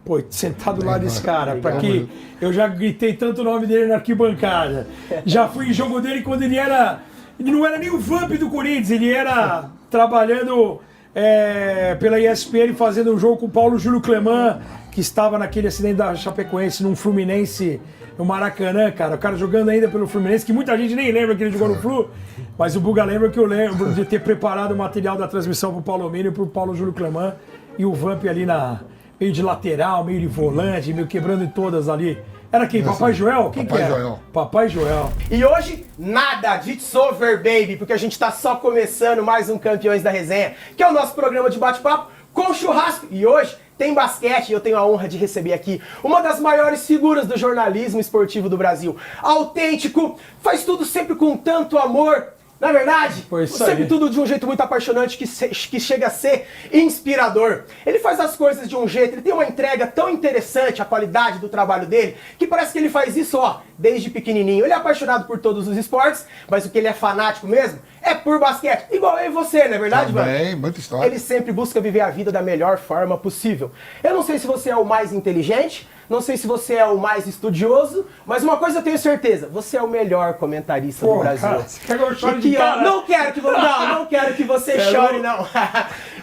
Pô, sentado do lado desse cara, pra que eu já gritei tanto o nome dele na arquibancada. Já fui em jogo dele quando ele era... Ele não era nem o Vamp do Corinthians, ele era trabalhando pela ESPN, fazendo um jogo com o Paulo Júlio Cleman, que estava naquele acidente da Chapecoense, num Fluminense, no Maracanã, cara. O cara jogando ainda pelo Fluminense, que muita gente nem lembra que ele jogou no Flu, mas o Buga lembra que eu lembro de ter preparado o material da transmissão pro Paulo Mínio e pro Paulo Júlio Cleman, e o Vamp ali meio de lateral, meio de volante, meio quebrando em todas ali. Era quem? Papai Joel? Quem Papai que era? Joel. Papai Joel. E hoje, nada de It's Over, baby, porque a gente tá só começando mais um Campeões da Resenha, que é o nosso programa de bate-papo com churrasco. E hoje tem basquete e eu tenho a honra de receber aqui uma das maiores figuras do jornalismo esportivo do Brasil. Autêntico, faz tudo sempre com tanto amor. Na verdade, sempre tudo de um jeito muito apaixonante que chega a ser inspirador. Ele faz as coisas de um jeito, ele tem uma entrega tão interessante, a qualidade do trabalho dele, que parece que ele faz isso, desde pequenininho. Ele é apaixonado por todos os esportes, mas o que ele é fanático mesmo é por basquete. Igual eu e você, não é verdade, mano? Também, muita história. Ele sempre busca viver a vida da melhor forma possível. Eu não sei se você é o mais inteligente, não sei se você é o mais estudioso, mas uma coisa eu tenho certeza, você é o melhor comentarista do Brasil. Cara, você quer que eu chore de cara? Não quero que você chore, não.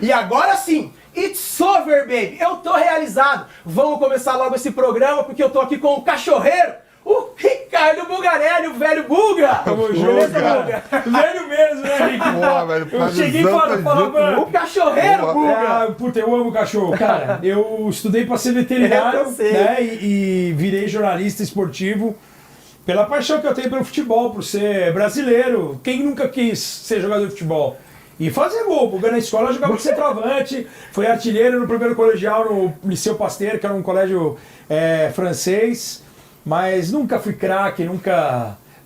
E agora sim, It's over, baby. Eu tô realizado. Vamos começar logo esse programa, porque eu tô aqui com o cachorreiro, o Ricardo Bugarelli, o velho Buga. Tamo junto, cara. Velho mesmo, né, Ricardo? Boa, velho. Eu cheguei e falava, o cachorreiro, Buga. Puta, eu amo cachorro. Cara, eu estudei pra ser veterinário, né, e virei jornalista esportivo pela paixão que eu tenho pelo futebol, por ser brasileiro. Quem nunca quis ser jogador de futebol? E fazer gol. Buga na escola jogava de centroavante, foi artilheiro no primeiro colegial no Liceu Pasteur, que era um colégio francês. Mas nunca fui craque,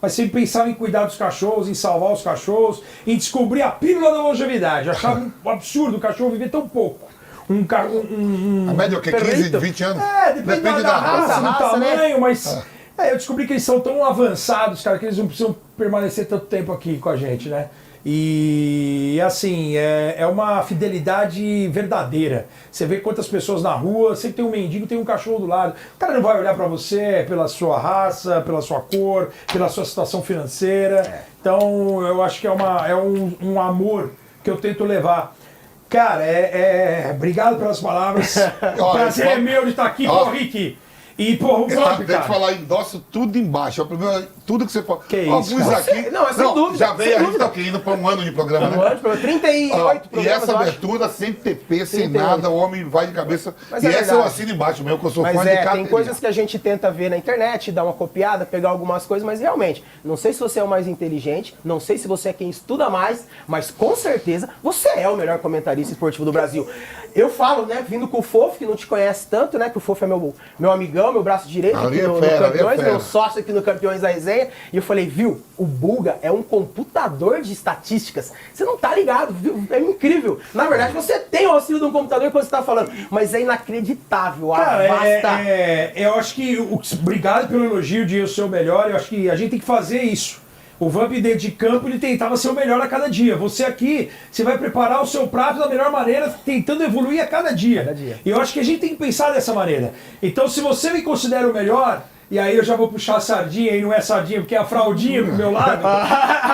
mas sempre pensava em cuidar dos cachorros, em salvar os cachorros, em descobrir a pílula da longevidade. Eu achava um absurdo o cachorro viver tão pouco. A média é o quê? 15, 20 anos? Depende da raça, do tamanho, né? mas eu descobri que eles são tão avançados, cara, que eles não precisam permanecer tanto tempo aqui com a gente, né? E assim, é uma fidelidade verdadeira. Você vê quantas pessoas na rua, sempre tem um mendigo, tem um cachorro do lado. O cara não vai olhar pra você pela sua raça, pela sua cor, pela sua situação financeira. Então eu acho que é um amor que eu tento levar. Cara, obrigado pelas palavras. O prazer é meu de estar aqui com o Rick. E, pô, o Vamp, tem que falar, endosso tudo embaixo. É o primeiro, tudo que você fala. Que alguns isso, aqui. Não, é sem dúvida. Já veio, a gente tá indo para um ano de programa, né? 38 programas. E essa abertura sem TP, sem nada, o homem vai de cabeça. Mas e é essa verdade. eu assino embaixo mesmo, que eu sou Mas fã de cada. tem coisas que a gente tenta ver na internet, dar uma copiada, pegar algumas coisas, mas realmente, não sei se você é o mais inteligente, não sei se você é quem estuda mais, mas com certeza você é o melhor comentarista esportivo do Brasil. Eu falo, né, vindo com o Fofo, que não te conhece tanto, né, que o Fofo é meu amigão, meu braço direito aqui no Campeões, meu sócio aqui no Campeões da Resenha, e eu falei, viu, o Buga é um computador de estatísticas, você não tá ligado, viu, é incrível. Na verdade, você tem o auxílio de um computador quando você tá falando, mas é inacreditável, eu acho que, obrigado pelo elogio de eu ser o melhor, eu acho que a gente tem que fazer isso. O Vamp dentro de campo, ele tentava ser o melhor a cada dia. Você aqui, você vai preparar o seu prato da melhor maneira, tentando evoluir a cada dia. E eu acho que a gente tem que pensar dessa maneira. Então, se você me considera o melhor, e aí eu já vou puxar a sardinha, e não é sardinha, porque é a fraldinha do meu lado.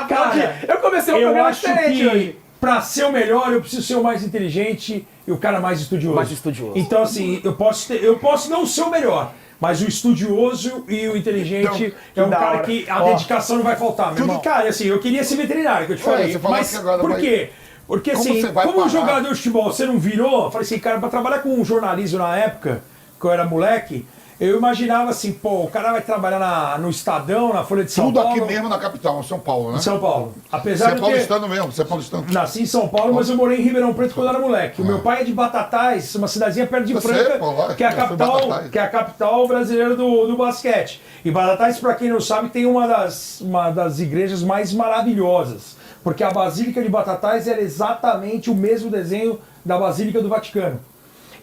Cara, eu comecei um programa diferente hoje. Pra ser o melhor, eu preciso ser o mais inteligente e o cara mais estudioso. Então, assim, eu posso não ser o melhor, mas o estudioso e o inteligente é um cara que a dedicação não vai faltar, meu irmão. Cara, assim, eu queria ser veterinário, que eu te falei. Mas por quê? Porque assim, como jogador de futebol você não virou, eu falei assim, cara, pra trabalhar com jornalismo na época, que eu era moleque, eu imaginava assim, pô, o cara vai trabalhar no Estadão, na Folha de São Paulo. Tudo aqui mesmo na capital, em São Paulo, né? Em São Paulo. Apesar de paulistano mesmo, você é paulistano. Nasci em São Paulo, mas eu morei em Ribeirão Preto quando eu era moleque. O meu pai é de Batatais, uma cidadezinha perto de Franca, que é a capital brasileira do basquete. E Batatais, para quem não sabe, tem uma das igrejas mais maravilhosas. Porque a Basílica de Batatais era exatamente o mesmo desenho da Basílica do Vaticano.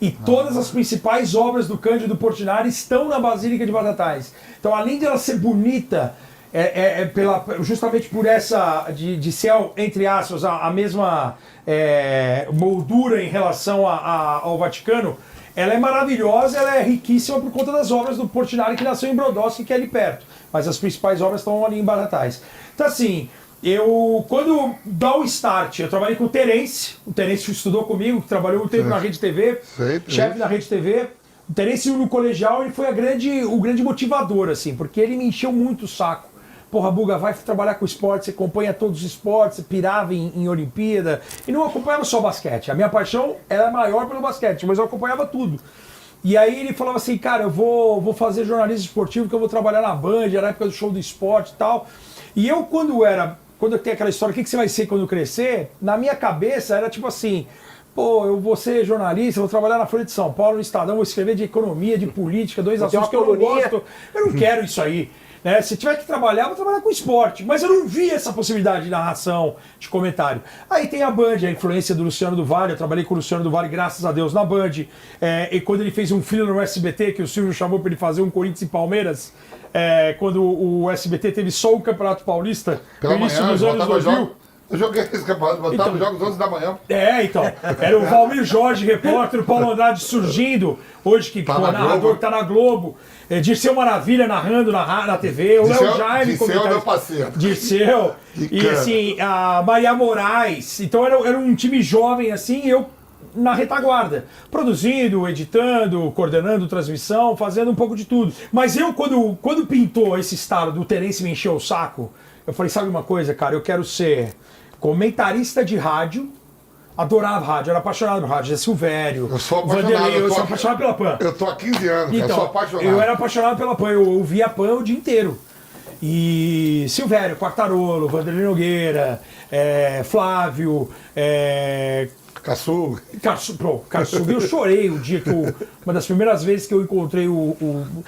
E todas as principais obras do Cândido Portinari estão na Basílica de Batatais. Então, além de ela ser bonita, justamente por essa, de ser, entre aspas, a mesma moldura em relação ao Vaticano, ela é maravilhosa, ela é riquíssima por conta das obras do Portinari que nasceu em Brodowski, que é ali perto. Mas as principais obras estão ali em Batatais. Então assim, quando dá o start, eu trabalhei com o Terence estudou comigo, que trabalhou um tempo na Rede TV, chefe da Rede TV. O Terence no colegial, ele foi o grande motivador, assim, porque ele me encheu muito o saco. Porra, Buga, vai trabalhar com esporte, você acompanha todos os esportes, você pirava em Olimpíada, e não acompanhava só basquete. A minha paixão era maior pelo basquete, mas eu acompanhava tudo. E aí ele falava assim, cara, eu vou fazer jornalismo esportivo, que eu vou trabalhar na Band, era na época do show do esporte e tal. E eu, quando eu tenho aquela história, o que você vai ser quando eu crescer? Na minha cabeça era tipo assim, pô, eu vou ser jornalista, vou trabalhar na Folha de São Paulo, no Estadão, vou escrever de economia, de política, dois assuntos que eu não gosto. Eu não quero isso aí. Né? Se tiver que trabalhar, vou trabalhar com esporte. Mas eu não vi essa possibilidade de narração, de comentário. Aí tem a Band, a influência do Luciano do Vale. Eu trabalhei com o Luciano do Vale, graças a Deus, na Band. E quando ele fez um filho no SBT, que o Silvio chamou para ele fazer um Corinthians e Palmeiras, quando o SBT teve só o Campeonato Paulista, no início dos anos 2000. Eu joguei esse campeonato, botava os jogos 11 da manhã. Então. Era o Valmir Jorge, repórter, o Paulo Andrade surgindo, hoje que o narrador está na Globo. Dirceu Maravilha narrando na TV. O Léo Jaime, Dirceu é meu parceiro. Dirceu. E assim, a Maria Moraes. Então era um time jovem assim, eu na retaguarda. Produzindo, editando, coordenando transmissão, fazendo um pouco de tudo. Mas eu, quando pintou esse estalo do Terence me encheu o saco, eu falei, sabe uma coisa, cara? Eu quero ser comentarista de rádio. Adorava rádio, era apaixonado por rádio. Silvério, eu sou apaixonado, Vanderlei, eu sou apaixonado pela PAN. Eu tô há 15 anos, então, eu sou apaixonado. Eu era apaixonado pela PAN, eu ouvia a PAN o dia inteiro. E Silvério, Quartarolo, Vanderlei Nogueira, Flávio, Kassug, eu chorei o dia que uma das primeiras vezes que eu encontrei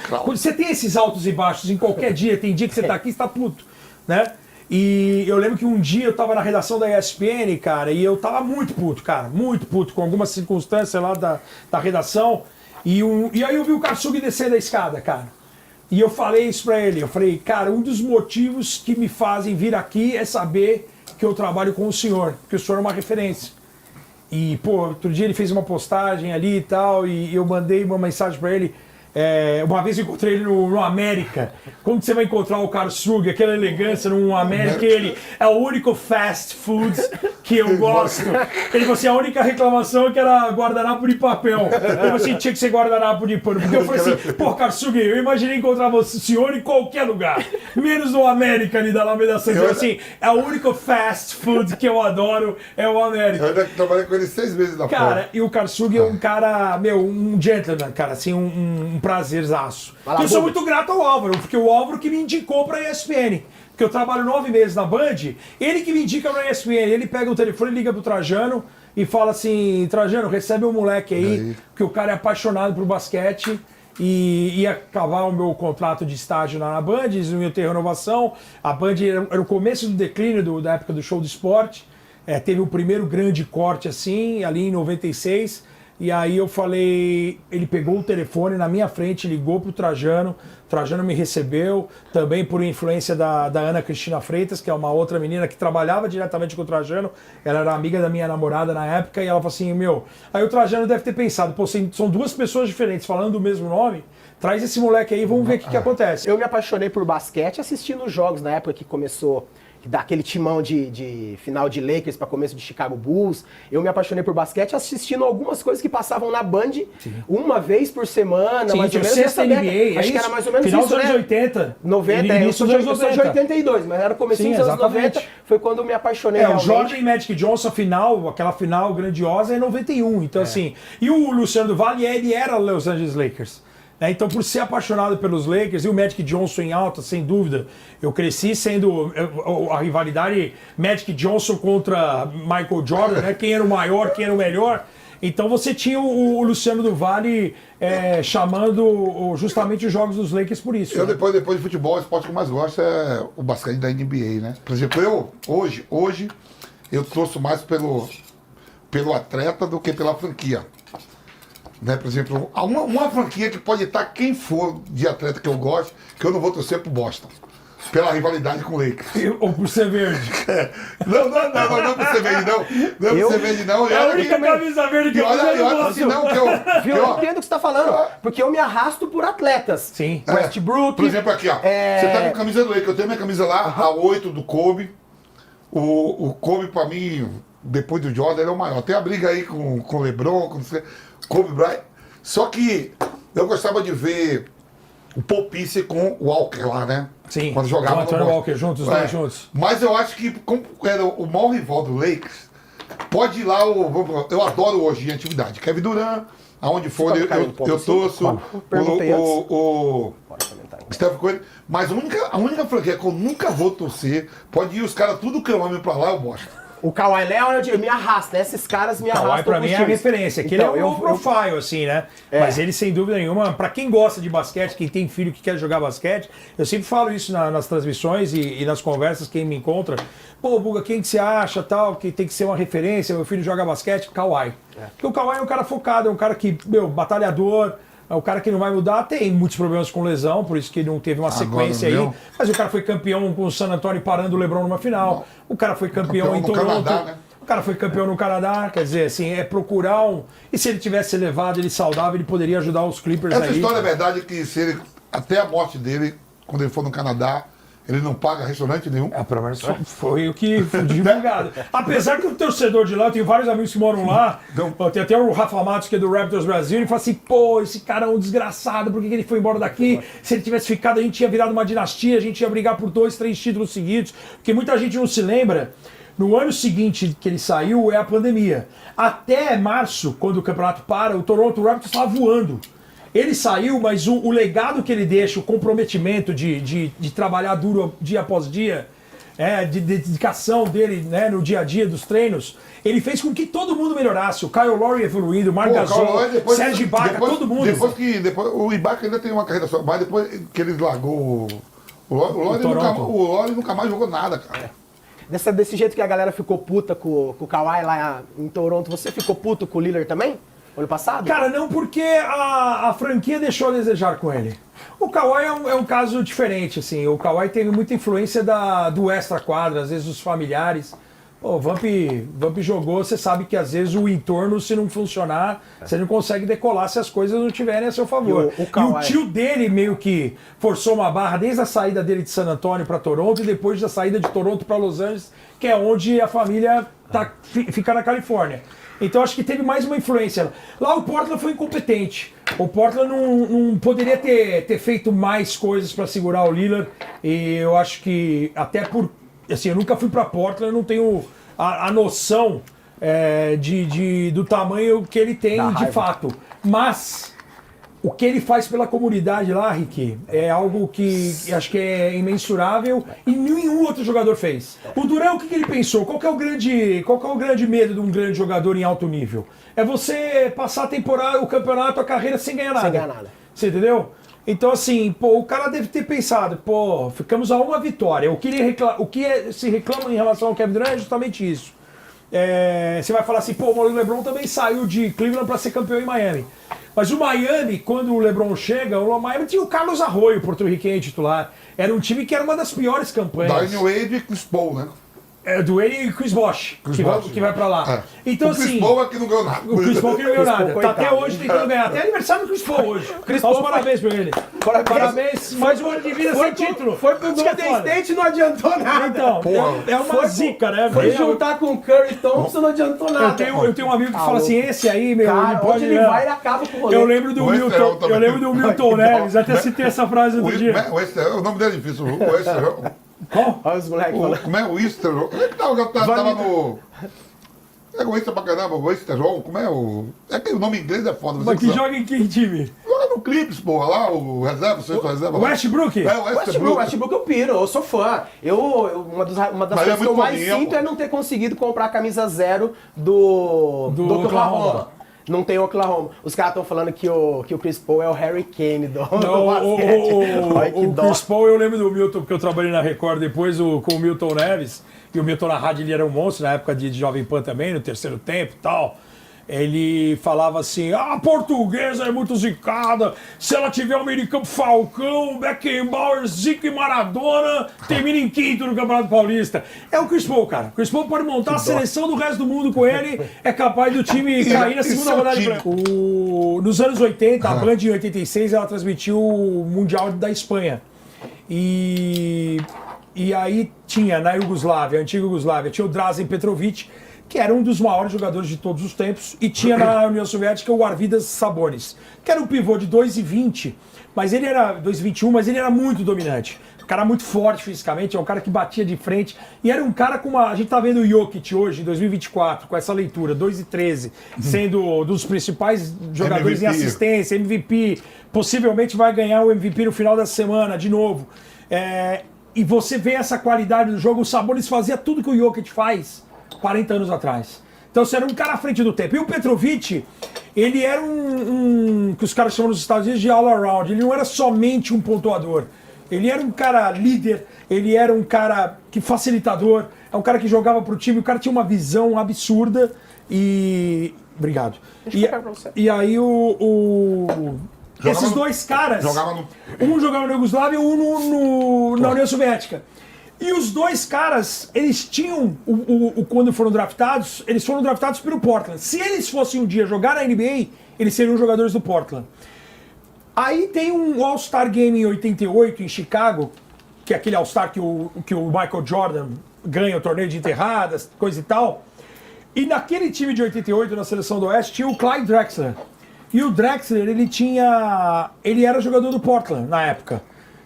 Quando você tem esses altos e baixos em qualquer dia, tem dia que você tá aqui e está puto, né? E eu lembro que um dia eu tava na redação da ESPN, cara, e eu tava muito puto com algumas circunstâncias lá da redação. E aí eu vi o Kassug descer da escada, cara. E eu falei isso pra ele, eu falei, cara, um dos motivos que me fazem vir aqui é saber que eu trabalho com o senhor, porque o senhor é uma referência. E, pô, outro dia ele fez uma postagem ali e tal, e eu mandei uma mensagem pra ele. Uma vez eu encontrei ele no América. Como você vai encontrar o Kassug, aquela elegância no América? Ele é o único fast food que eu gosto. Ele falou assim: a única reclamação é que era guardanapo de papel. Eu falei assim: tinha que ser guardanapo de pano. Porque eu falei assim: pô, Kassug, eu imaginei encontrar o senhor em qualquer lugar, menos no América ali da Alameda Santos. Eu falei assim: é o único fast food que eu adoro, é o América. Eu ainda trabalhei com ele 6 meses na Cara, e o Kassug é um cara, um gentleman, cara, assim, um prazerzaço. Eu sou muito grato ao Álvaro, porque o Álvaro que me indicou pra ESPN. Porque eu trabalho 9 meses na Band, ele que me indica pra ESPN. Ele pega o telefone, liga pro Trajano e fala assim: Trajano, recebe um moleque aí, que o cara é apaixonado por basquete e ia acabar o meu contrato de estágio na Band, não ia ter renovação. A Band era o começo do declínio da época do Show do Esporte. Teve o primeiro grande corte assim, ali em 96. E aí eu falei, ele pegou o telefone na minha frente, ligou pro Trajano, o Trajano me recebeu, também por influência da Ana Cristina Freitas, que é uma outra menina que trabalhava diretamente com o Trajano, ela era amiga da minha namorada na época, e ela falou assim, aí o Trajano deve ter pensado, pô, são duas pessoas diferentes falando o mesmo nome, traz esse moleque aí, vamos ver o que acontece. Eu me apaixonei por basquete assistindo os jogos na época que começou, daquele timão de final de Lakers para começo de Chicago Bulls. Eu me apaixonei por basquete assistindo algumas coisas que passavam na Band uma vez por semana, mais ou menos. Sexta NBA, acho que era mais ou menos final isso, dos anos né? 80. 90, eu sou de 82, mas era comecinho dos anos 90, foi quando eu me apaixonei realmente. O Jordan e Magic Johnson, aquela final grandiosa é em 91, então assim, e o Luciano do Vale, ele era Los Angeles Lakers. Então, por ser apaixonado pelos Lakers e o Magic Johnson em alta, sem dúvida, eu cresci sendo a rivalidade Magic Johnson contra Michael Jordan, né? Quem era o maior, quem era o melhor. Então você tinha o Luciano do Vale chamando justamente os jogos dos Lakers por isso. Eu, né? depois de futebol, o esporte que eu mais gosto é o basquete da NBA, né? Por exemplo, hoje eu torço mais pelo atleta do que pela franquia. Né? Por exemplo, uma franquia que pode estar quem for de atleta que eu gosto, que eu não vou torcer pro Boston. pela rivalidade com o Lakers. Ou por ser verde. Não por ser verde, não. Não é por ser verde, não. É a única camisa verde que eu olha assim, não, que eu... Viu? Eu entendo o que você tá falando. Porque eu me arrasto por atletas. Sim. Westbrook. Por exemplo, aqui, ó. Você tá com a camisa do Lakers. Eu tenho minha camisa lá, a 8 do Kobe. O Kobe, pra mim, depois do Jordan, ele é o maior. Tem a briga aí com o LeBron, com o Kobe Bryant. Só que eu gostava de ver o Paul Pierce com o Walker lá, né? Sim. Quando jogava o Anthony Walker juntos, os dois juntos. Mas eu acho que, como era o maior rival do Lakers, pode ir lá, eu adoro hoje em atividade. Kevin Durant, aonde for, eu torço. O Steph Curry. Mas a única franquia que eu nunca vou torcer, pode ir os caras tudo quilômetro pra lá, eu gosto. O Kawhi Leonard me arrasta, né? Esses caras me arrastam. O Kawhi pra mim é a referência, que então, ele é um profile, assim, né? Mas ele, sem dúvida nenhuma, pra quem gosta de basquete, quem tem filho que quer jogar basquete, eu sempre falo isso nas transmissões e nas conversas, quem me encontra, pô, Buga, quem que você acha, tal, que tem que ser uma referência, meu filho joga basquete? Kawhi. Porque o Kawhi é um cara focado, é um cara que, batalhador, é o cara que não vai mudar, tem muitos problemas com lesão, por isso que ele não teve uma sequência aí. Mas o cara foi campeão com o San Antonio parando o LeBron numa final. O cara foi campeão em Toronto. Canadá, né? O cara foi campeão no Canadá. Quer dizer, assim, é procurar um... E se ele tivesse levado ele saudável, ele poderia ajudar os Clippers aí. Essa história é verdade que se ele, até a morte dele, quando ele for no Canadá, ele não paga restaurante nenhum. Pelo menos foi o que foi divulgado. Apesar que o torcedor de lá, eu tenho vários amigos que moram lá, tem até o Rafa Matos, que é do Raptors Brasil, ele fala assim, pô, esse cara é um desgraçado, por que ele foi embora daqui? Se ele tivesse ficado, a gente tinha virado uma dinastia, a gente ia brigar por 2, 3 títulos seguidos, porque muita gente não se lembra, no ano seguinte que ele saiu é a pandemia. Até março, quando o campeonato para, o Toronto Raptors estava voando. Ele saiu, mas o legado que ele deixa, o comprometimento de trabalhar duro dia após dia, de dedicação dele, né, no dia a dia dos treinos, ele fez com que todo mundo melhorasse. O Kyle Lowry evoluindo, o Marc Gasol, Serge Ibaka, todo mundo. Depois, o Ibaka ainda tem uma carreira só, mas depois que ele largou o Lowry nunca mais jogou nada, cara. Desse jeito que a galera ficou puta com o Kawhi lá em Toronto, você ficou puto com o Lillard também? Ano passado? Cara, não, porque a franquia deixou a desejar com ele. O Kawhi é um caso diferente, assim. O Kawhi teve muita influência do extra-quadra, às vezes os familiares. Pô, o Vamp jogou, você sabe que às vezes o entorno, se não funcionar, você não consegue decolar se as coisas não estiverem a seu favor. E o tio dele meio que forçou uma barra desde a saída dele de San Antonio para Toronto e depois da saída de Toronto para Los Angeles, que é onde a família fica na Califórnia. Então acho que teve mais uma influência. Lá o Portland foi incompetente. O Portland não poderia ter feito mais coisas para segurar o Lillard. E eu acho que até por... Assim, eu nunca fui para Portland, eu não tenho a noção do tamanho que ele tem de fato. Mas o que ele faz pela comunidade lá, Ricky, é algo que acho que é imensurável e nenhum outro jogador fez. O Durant, o que ele pensou? Qual que é o grande medo de um grande jogador em alto nível? É você passar a temporada, o campeonato, a carreira sem ganhar nada. Sem ganhar nada. Você entendeu? Então, assim, pô, o cara deve ter pensado, pô, ficamos a uma vitória. O que se reclama em relação ao Kevin Durant é justamente isso. Você vai falar assim, pô, o LeBron também saiu de Cleveland para ser campeão em Miami. Mas o Miami, quando o LeBron chega, o Miami tinha o Carlos Arroyo, porto-riquenho titular. Era um time que era uma das piores campanhas. Dwayne Wade e Chris Paul, né? Do ele e Chris Bosh, que vai pra lá. Então, o Chris assim, Paul é que não ganhou nada. O Chris Paul que não ganhou nada. Paul, Tá até hoje tentando ganhar. Até aniversário do Chris Paul hoje. Parabéns pra ele. Parabéns. Mais um ano de vida sem título. Foi pro Golden State e não adiantou nada. Então, é uma zica, né? Foi juntar com o Curry Thompson, não adiantou nada. Eu tenho um amigo que fala assim, esse aí, meu, cara, ele pode... onde ele vai, ele acaba com o rolê. Eu lembro do Milton Neves, até citei essa frase outro dia. O nome dele é difícil. O Westeron. Qual? Olha os moleques falando. Como é o Westeron? Tava no... É egoísta pra caramba, o Westeron, como é o... É que o nome em inglês é foda. Mas que joga em que time? Joga no Clippes, porra, lá, o reserva, o sexto reserva. Westbrook? É, o Westbrook eu piro, eu sou fã. Uma das coisas que eu mais sinto é não ter conseguido comprar a camisa 0 do Oklahoma. Não tem Oklahoma. Os caras estão falando que o Chris Paul é o Harry Kane do basquete. O Chris Paul, eu lembro do Milton, porque eu trabalhei na Record depois com o Milton Neves. E o Milton na rádio ele era um monstro, na época de Jovem Pan também, no terceiro tempo e tal. Ele falava assim, a portuguesa é muito zicada, se ela tiver o meio de campo Falcão, Beckenbauer, Zico e Maradona, termina em quinto no Campeonato Paulista. É o Chris Paul, cara. O Chris Paul pode montar a seleção do resto do mundo com ele, é capaz do time cair na segunda rodada de play. Nos anos 80, a Band em 86, ela transmitiu o Mundial da Espanha. E aí tinha na Iugoslávia, a antiga Iugoslávia, tinha o Drazen Petrovic, que era um dos maiores jogadores de todos os tempos, e tinha na União Soviética o Arvidas Sabonis, que era um pivô de 2,20, mas ele era 2,21, mas ele era muito dominante. Um cara muito forte fisicamente, é um cara que batia de frente, e era um cara com uma... A gente tá vendo o Jokic hoje, em 2024, com essa leitura, 2,13, sendo um dos principais jogadores MVP. em assistência, MVP, possivelmente vai ganhar o MVP no final da semana, de novo. E você vê essa qualidade do jogo, o Sabonis fazia tudo que o Jokic faz 40 anos atrás. Então você era um cara à frente do tempo. E o Petrovic, ele era que os caras chamam nos Estados Unidos de all-around. Ele não era somente um pontuador. Ele era um cara líder, ele era um cara facilitador, é um cara que jogava pro time, o cara tinha uma visão absurda e... Obrigado. E aí esses dois caras, um jogava na Iugoslávia e um na União Soviética. E os dois caras, eles tinham, quando foram draftados, eles foram draftados pelo Portland. Se eles fossem um dia jogar na NBA, eles seriam jogadores do Portland. Aí tem um All-Star Game em 88, em Chicago, que é aquele All-Star que o Michael Jordan ganha o torneio de enterradas, coisa e tal. E naquele time de 88, na seleção do Oeste, tinha o Clyde Drexler. E o Drexler, ele era jogador do Portland na época.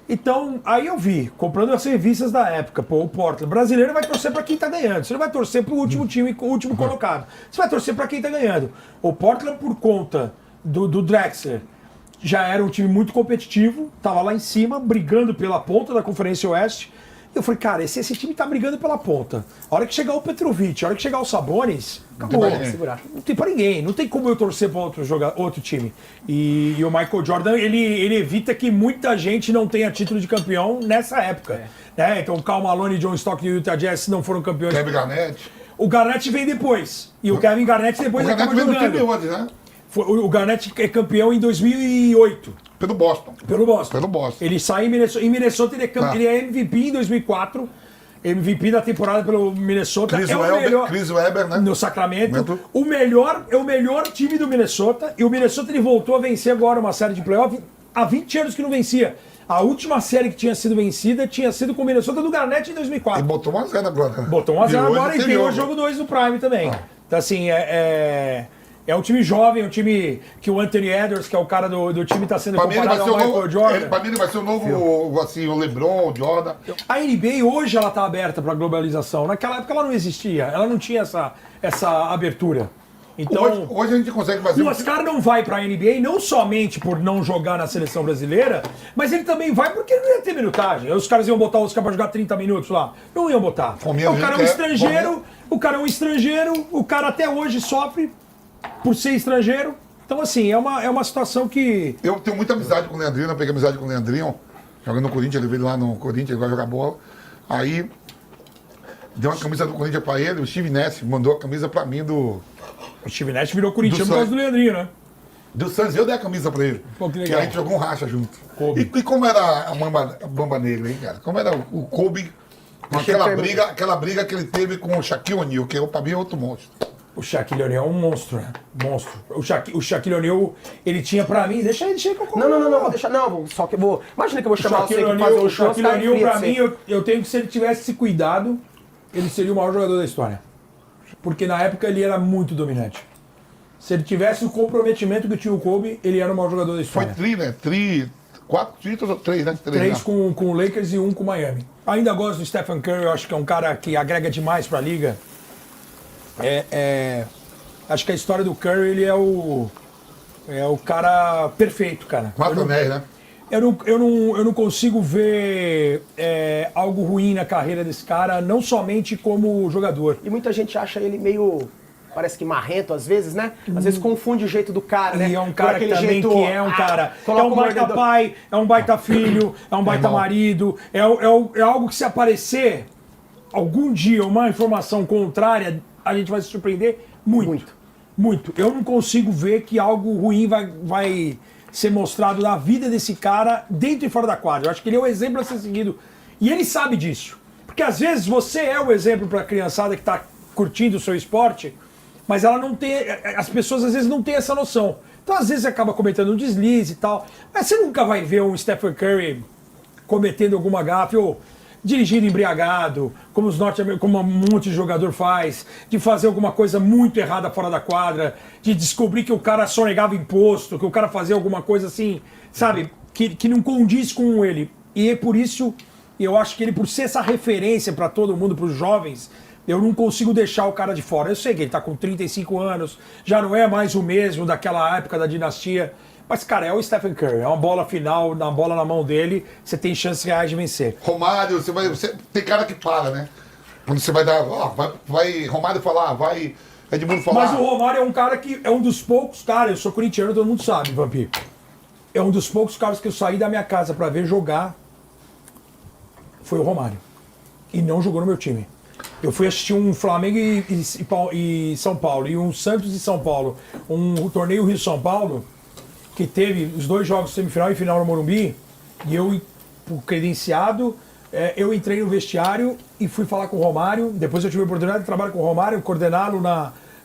Então, aí eu vi, comprando as revistas da época, pô, o Portland brasileiro vai torcer pra quem tá ganhando. Você não vai torcer pro último time, o último colocado. Você vai torcer pra quem tá ganhando. O Portland, por conta do Drexler, já era um time muito competitivo, tava lá em cima, brigando pela ponta da Conferência Oeste. E eu falei, cara, esse time tá brigando pela ponta. A hora que chegar o Petrovic, a hora que chegar o Sabonis, acabou. Não tem pra ninguém, não tem como eu torcer pra outro time. E o Michael Jordan, ele evita que muita gente não tenha título de campeão nessa época. Né? Então o Karl Malone e John Stockton e o Utah Jazz não foram campeões. Kevin Garnett. O Garnett vem depois. E o Kevin Garnett depois acaba jogando. Né? O Garnett é campeão em 2008. Pelo Boston. Pelo Boston. Pelo Boston. Ele sai em Minnesota. Em Minnesota ele é MVP em 2004. MVP da temporada pelo Minnesota. Chris Webber, né? No Sacramento. O melhor time do Minnesota. E o Minnesota ele voltou a vencer agora uma série de playoff. Há 20 anos que não vencia. A última série que tinha sido vencida tinha sido com o Minnesota do Garnett em 2004. E botou 1-0 agora. Botou 1-0 agora e tem o jogo 2 do Prime também. Então assim, é um time jovem, um time que o Anthony Edwards, que é o cara do time, está sendo comparado ao Michael Jordan. Pra mim ele vai ser o novo, assim, o LeBron, o Jordan. A NBA hoje ela está aberta para a globalização. Naquela época ela não existia, ela não tinha essa abertura. Então, hoje a gente consegue fazer... O Oscar não vai para a NBA não somente por não jogar na seleção brasileira, mas ele também vai porque não ia ter minutagem. Os caras iam botar o Oscar para jogar 30 minutos lá. Não iam botar. O cara é um estrangeiro, o cara até hoje sofre por ser estrangeiro. Então, assim, é uma situação que... Eu tenho muita amizade com o Leandrinho, eu peguei amizade com o Leandrinho, jogando no Corinthians, ele veio lá no Corinthians, ele vai jogar bola. Aí, deu uma camisa do Corinthians pra ele, o Steve Nash mandou a camisa pra mim do... O Steve Nash virou corintiano por causa do Leandrinho, né? Do Santos, eu dei a camisa pra ele. Pô, que legal. Que a gente jogou um racha junto. E como era a Bamba Negra, hein, cara? Como era o Kobe, com aquela briga que ele teve com o Shaquille O'Neal, que pra mim é outro monstro. O Shaquille O'Neal é um monstro, né? Monstro. O Shaquille O'Neal, ele tinha pra mim... Deixa aí que eu coloco. Não, deixa... Não, só que eu vou... Imagina que eu vou chamar você pra fazer um show... O Shaquille O'Neal, pra mim, eu tenho que se ele tivesse se cuidado, ele seria o maior jogador da história. Porque na época ele era muito dominante. Se ele tivesse o comprometimento que tinha o Kobe, ele era o maior jogador da história. Foi né? 4 títulos ou 3, né? 3 com o Lakers e 1 com o Miami. Ainda gosto do Stephen Curry, eu acho que é um cara que agrega demais pra liga. Acho que a história do Curry, ele é o cara perfeito, cara. 4 anéis, né? Eu não consigo ver algo ruim na carreira desse cara, não somente como jogador. E muita gente acha ele meio... Parece que marrento às vezes, né? Às vezes confunde o jeito do cara, né? E é um cara que também que é um cara... É um baita pai, é um baita filho, é um baita marido. É algo que se aparecer algum dia uma informação contrária, a gente vai se surpreender muito. Muito. Eu não consigo ver que algo ruim vai ser mostrado da vida desse cara dentro e fora da quadra. Eu acho que ele é o exemplo a ser seguido. E ele sabe disso. Porque às vezes você é o exemplo para a criançada que está curtindo o seu esporte, mas ela não tem. As pessoas às vezes não têm essa noção. Então às vezes você acaba cometendo um deslize e tal. Mas você nunca vai ver um Stephen Curry cometendo alguma gafe ou dirigindo embriagado, como como um monte de jogador faz, de fazer alguma coisa muito errada fora da quadra, de descobrir que o cara só negava imposto, que o cara fazia alguma coisa assim, sabe, que não condiz com ele. E é por isso, eu acho que ele, por ser essa referência para todo mundo, para os jovens, eu não consigo deixar o cara de fora. Eu sei que ele tá com 35 anos, já não é mais o mesmo daquela época da dinastia. Mas, cara, é o Stephen Curry. É uma bola final, na bola na mão dele, você tem chances reais de vencer. Romário, tem cara que para, né? Quando você vai dar. Vai Romário falar, vai Edmundo falar. Mas o Romário é um cara que é um dos poucos caras, eu sou corintiano, todo mundo sabe, Vampiro. É um dos poucos caras que eu saí da minha casa pra ver jogar. Foi o Romário. E não jogou no meu time. Eu fui assistir um Flamengo e São Paulo, e um Santos e São Paulo, um torneio Rio-São Paulo, que teve os 2 jogos, semifinal e final no Morumbi, e eu, credenciado, eu entrei no vestiário e fui falar com o Romário. Depois eu tive a oportunidade de trabalhar com o Romário, coordená-lo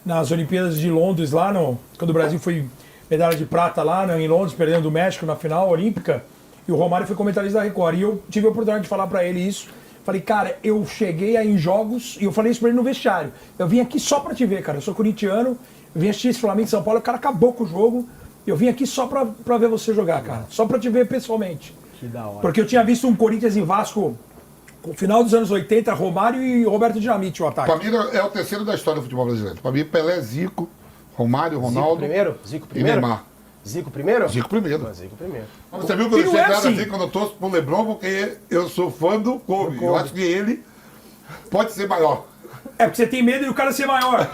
nas Olimpíadas de Londres, lá quando o Brasil foi medalha de prata lá em Londres, perdendo do México na final olímpica, e o Romário foi comentarista da Record. E eu tive a oportunidade de falar para ele isso. Falei, cara, eu cheguei aí em jogos, e eu falei isso pra ele no vestiário. Eu vim aqui só pra te ver, cara. Eu sou corintiano, eu vim assistir esse Flamengo e São Paulo, o cara acabou com o jogo. Eu vim aqui só pra ver você jogar, cara. Só pra te ver pessoalmente. Que da hora. Porque eu tinha visto um Corinthians e Vasco no final dos anos 80, Romário e Roberto Dinamite, o ataque. Pra mim é o terceiro da história do futebol brasileiro. Pra mim, Pelé, Zico, Romário, Ronaldo. Zico E primeiro? Neymar. Zico primeiro? Zico primeiro. Mas Zico primeiro. Mas você viu que eu E não deixei é claro assim. assim quando eu torço pro Lebron, porque eu sou fã do Kobe. Eu acho que ele pode ser maior. É porque você tem medo de o cara ser maior.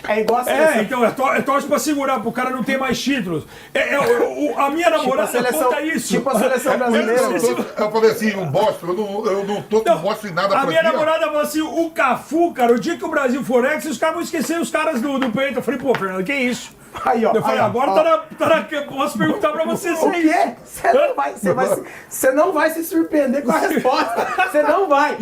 É igual a seleção. Então eu torço pra segurar, pro cara não ter mais títulos. A minha namorada conta isso. Tipo a seleção brasileira. Eu falei assim, o Boston, eu não tô com Boston em nada A pra minha aqui, ó. namorada falou assim, o Cafu, cara, o dia que o Brasil for ex, os caras vão esquecer os caras do peito. Eu falei, pô, Fernando, que isso? Aí, ó. Eu falei, aí, ó, agora ó. posso perguntar pra você se O quê? Você não vai se surpreender com a resposta. Você não vai.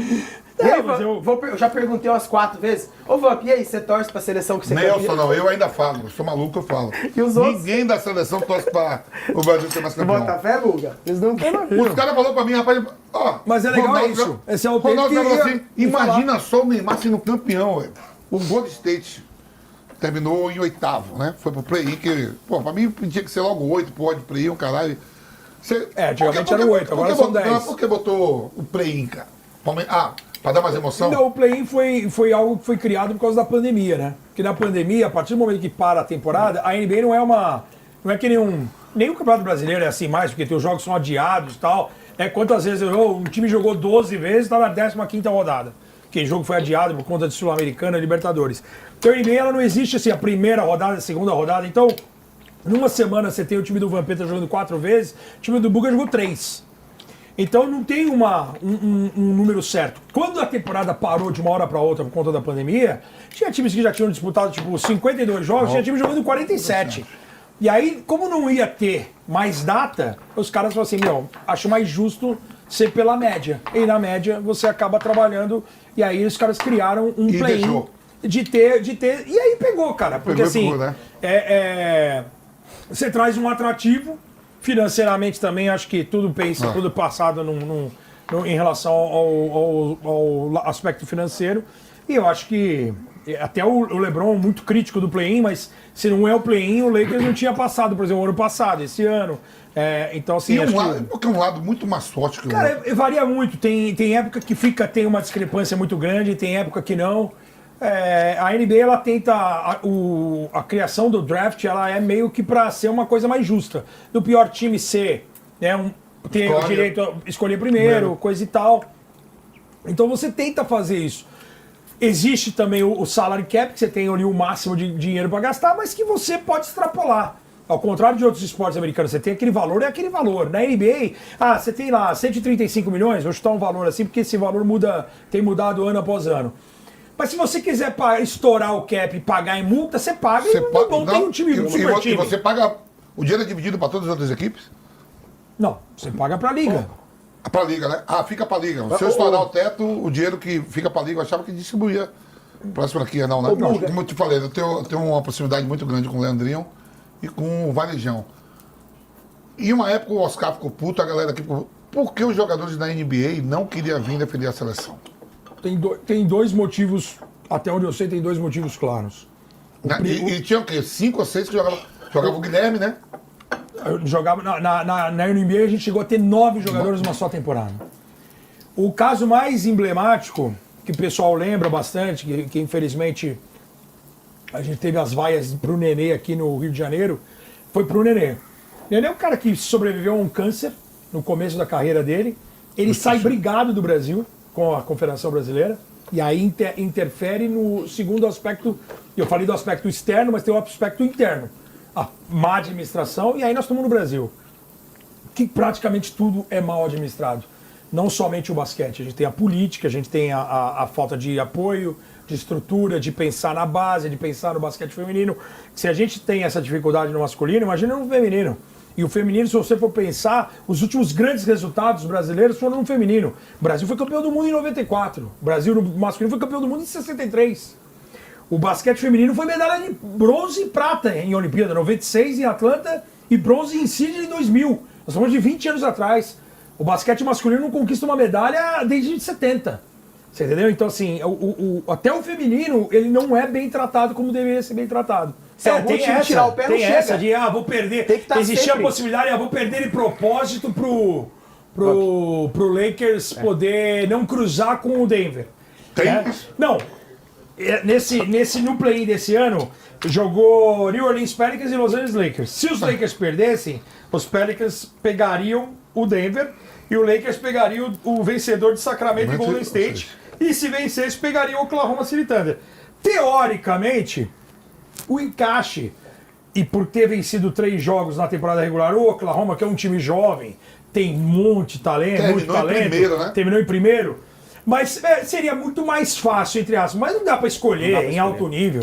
E aí, mas eu já perguntei umas 4 vezes. Ô, Vamp, e aí, você torce pra seleção que você Nelson, não, eu ainda falo, eu sou maluco, eu falo. E os outros? Ninguém da seleção torce pra o Brasil ser mais campeão. Bota fé, Guga? Eles não querem. Os caras falaram pra mim, rapaz, ó. Mas é legal Ronaldo isso. já- Esse é o Ronaldo tempo que falou ia- assim, ia imagina só o Neymar sendo campeão, velho. O Golden State terminou em 8º, né? Foi pro play-in, que, pô, pra mim tinha que ser logo 8, pode play-in, caralho. Antigamente era 8, agora são 10. Por que botou o play-in, cara? Pra dar mais emoção? Não, o play-in foi algo que foi criado por causa da pandemia, né? Porque na pandemia, a partir do momento que para a temporada, a NBA não é que nenhum campeonato brasileiro é assim mais, porque os jogos são adiados e tal. Quantas vezes um time jogou 12 vezes e tá na 15ª rodada. Que o jogo foi adiado por conta de Sul-Americana e Libertadores. Então a NBA ela não existe assim, a primeira rodada, a segunda rodada. Então, numa semana você tem o time do Vampeta jogando 4 vezes, o time do Buga jogou 3. Então não tem um número certo. Quando a temporada parou de uma hora para outra por conta da pandemia, tinha times que já tinham disputado tipo 52 jogos, tinha time jogando 47. E aí, como não ia ter mais data, os caras falaram assim, acho mais justo ser pela média. E na média você acaba trabalhando, e aí os caras criaram um play-in de ter. E aí pegou, cara. Porque assim, né? você traz um atrativo. Financeiramente também, acho que tudo passado em relação ao aspecto financeiro. E eu acho que até o LeBron muito crítico do play-in, mas se não é o play-in, o Lakers não tinha passado, por exemplo, o ano passado, esse ano. Então, assim, porque é um lado muito mais forte que o cara, outro. varia muito. Tem época que tem uma discrepância muito grande, tem época que não. A NBA ela tenta a criação do draft, ela é meio que para ser uma coisa mais justa. Do pior time ser, né, ter o direito a escolher primeiro, coisa e tal. Então você tenta fazer isso. Existe também o salary cap, que você tem ali o máximo de dinheiro para gastar, mas que você pode extrapolar. Ao contrário de outros esportes americanos, você tem aquele valor, é aquele valor. Na NBA, você tem lá 135 milhões, vou chutar um valor assim, porque esse valor tem mudado ano após ano. Mas se você quiser estourar o cap e pagar em multa, você paga Você e paga, bom, tem um time, um super time. E você paga, o dinheiro é dividido para todas as outras equipes? Não, você paga pra liga. Pra liga, né? Ah, fica pra liga. Se eu estourar o teto, o dinheiro que fica pra liga, eu achava que distribuía para as franquias, não, né? Não, como eu te falei, eu tenho uma proximidade muito grande com o Leandrinho e com o Varejão. E uma época o Oscar ficou puto, a galera aqui... Por que os jogadores da NBA não queriam vir defender a seleção? Tem dois motivos, até onde eu sei, tem dois motivos claros. E tinha o quê? 5 ou 6 que jogavam o Guilherme, né? Eu jogava na NBA, a gente chegou a ter 9 jogadores numa só temporada. O caso mais emblemático, que o pessoal lembra bastante, que infelizmente a gente teve as vaias pro Nenê aqui no Rio de Janeiro, foi pro Nenê. O Nenê é um cara que sobreviveu a um câncer no começo da carreira dele. Ele sai brigado do Brasil com a Confederação Brasileira e aí interfere no segundo aspecto. Eu falei do aspecto externo, mas tem o aspecto interno. A má administração, e aí nós estamos no Brasil, que praticamente tudo é mal administrado. Não somente o basquete, a gente tem a política, a gente tem a falta de apoio, de estrutura, de pensar na base, de pensar no basquete feminino. Se a gente tem essa dificuldade no masculino, imagina no feminino. E o feminino, se você for pensar, os últimos grandes resultados brasileiros foram no feminino. O Brasil foi campeão do mundo em 94, o Brasil no masculino foi campeão do mundo em 63. O basquete feminino foi medalha de bronze e prata em Olimpíada, 96 em Atlanta e bronze em Sydney em 2000. Nós estamos de 20 anos atrás. O basquete masculino não conquista uma medalha desde 70. Você entendeu? Então, assim, até o feminino, ele não é bem tratado como deveria ser bem tratado. Se algum time tirar o pé, não chega. Essa de, vou perder. Tem que tá existia sempre. a possibilidade, vou perder de propósito pro Lakers poder não cruzar com o Denver. Tem? Não. No play-in desse ano, jogou New Orleans Pelicans e Los Angeles Lakers. Se os Lakers perdessem, os Pelicans pegariam o Denver e o Lakers pegaria o vencedor de Sacramento e Golden State. E se vencesse, pegaria o Oklahoma City Thunder. Teoricamente, o encaixe, e por ter vencido 3 jogos na temporada regular, o Oklahoma, que é um time jovem, tem muito talento, terminou em primeiro. Mas seria muito mais fácil, entre aspas. Mas não dá pra escolher em alto nível.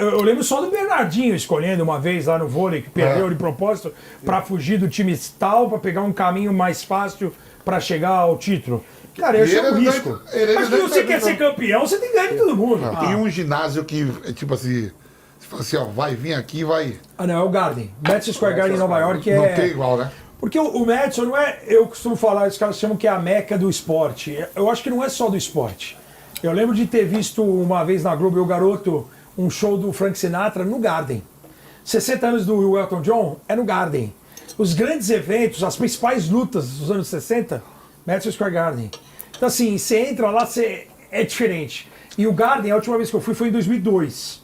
Eu lembro só do Bernardinho escolhendo uma vez lá no vôlei, que perdeu de propósito para fugir do time tal, para pegar um caminho mais fácil para chegar ao título. Cara, esse é um risco. Mas se você quer ser campeão, você tem que ganhar de todo mundo. Tem um ginásio que, tipo assim, você fala assim, ó, vai vir aqui, vai... Ah, não, é o Garden. Madison Square Garden em Nova York Não tem igual, né? Porque o Madison não é, eu costumo falar, os caras chamam que é a meca do esporte. Eu acho que não é só do esporte. Eu lembro de ter visto uma vez na Globo, eu garoto, um show do Frank Sinatra no Garden. 60 anos do Elton John é no Garden. Os grandes eventos, as principais lutas dos anos 60, Madison Square Garden. Então assim, você entra lá, é diferente. E o Garden, a última vez que eu fui foi em 2002.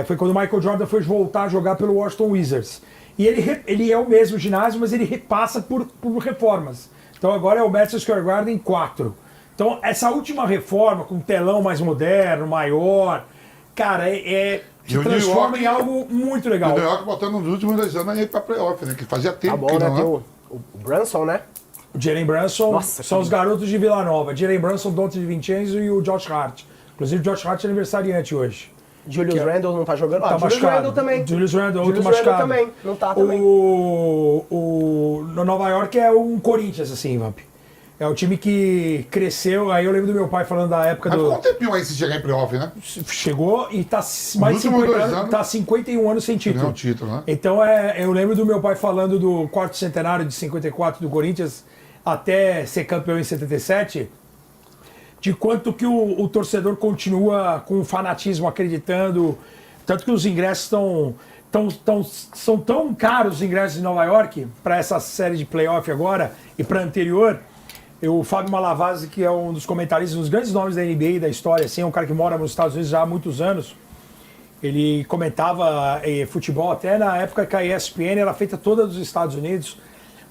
Foi quando o Michael Jordan foi voltar a jogar pelo Washington Wizards. E ele é o mesmo ginásio, mas ele repassa por reformas. Então agora é o Madison Square Garden 4. Então essa última reforma, com um telão mais moderno, maior, cara, te transforma em algo muito legal. O New York botando nos últimos 2 anos aí pra playoff, né? Que fazia tempo bom, que não, né? Tem o Brunson, né? O Jalen Brunson, Nossa, são os garotos de Vila Nova. Jalen Brunson, Dante DiVincenzo e o Josh Hart. Inclusive o Josh Hart é aniversariante hoje. Julius Randle não tá jogando? Tá Julius Randle também. Julius Randle, outro Julius machucado. Randle também, não tá também. No Nova York é um Corinthians, assim, Vamp. É o time que cresceu, aí eu lembro do meu pai falando da época Mas do... ficou um tempinho aí se chegar em playoff, né? Chegou e tá mais de 50 anos, tá 51 anos sem título. Não, título, né? Então eu lembro do meu pai falando do quarto centenário de 54 do Corinthians até ser campeão em 77, de quanto que o torcedor continua com o fanatismo, acreditando, tanto que os ingressos são tão caros, os ingressos de Nova York, para essa série de playoff agora e para a anterior. O Fábio Malavasi, que é um dos comentaristas, um dos grandes nomes da NBA e da história, assim, é um cara que mora nos Estados Unidos já há muitos anos. Ele comentava futebol até na época que a ESPN era feita toda dos Estados Unidos.